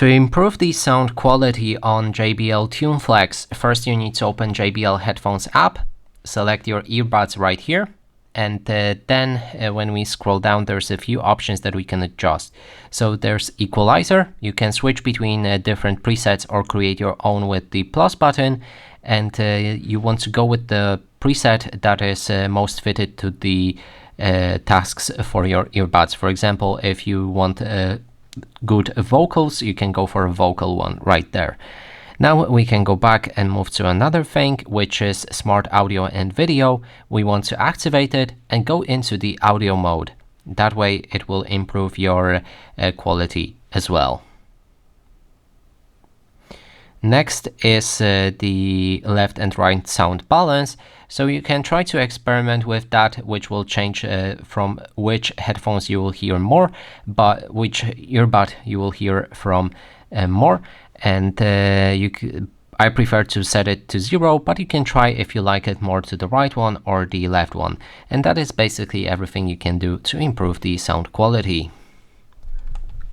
To improve the sound quality on JBL Tune Flex, first you need to open JBL Headphones app, select your earbuds right here, and then when we scroll down, there's a few options that we can adjust. So there's equalizer. You can switch between different presets or create your own with the plus button, and you want to go with the preset that is most fitted to the tasks for your earbuds. For example, if you want good vocals, you can go for a vocal one right there. Now we can go back and move to another thing, which is smart audio and video. We want to activate it and go into the audio mode. That way it will improve your quality as well. Next is the left and right sound balance. So you can try to experiment with that, which will change from which headphones you will hear more, but which earbud you will hear from more. And I prefer to set it to 0, but you can try if you like it more to the right one or the left one. And that is basically everything you can do to improve the sound quality.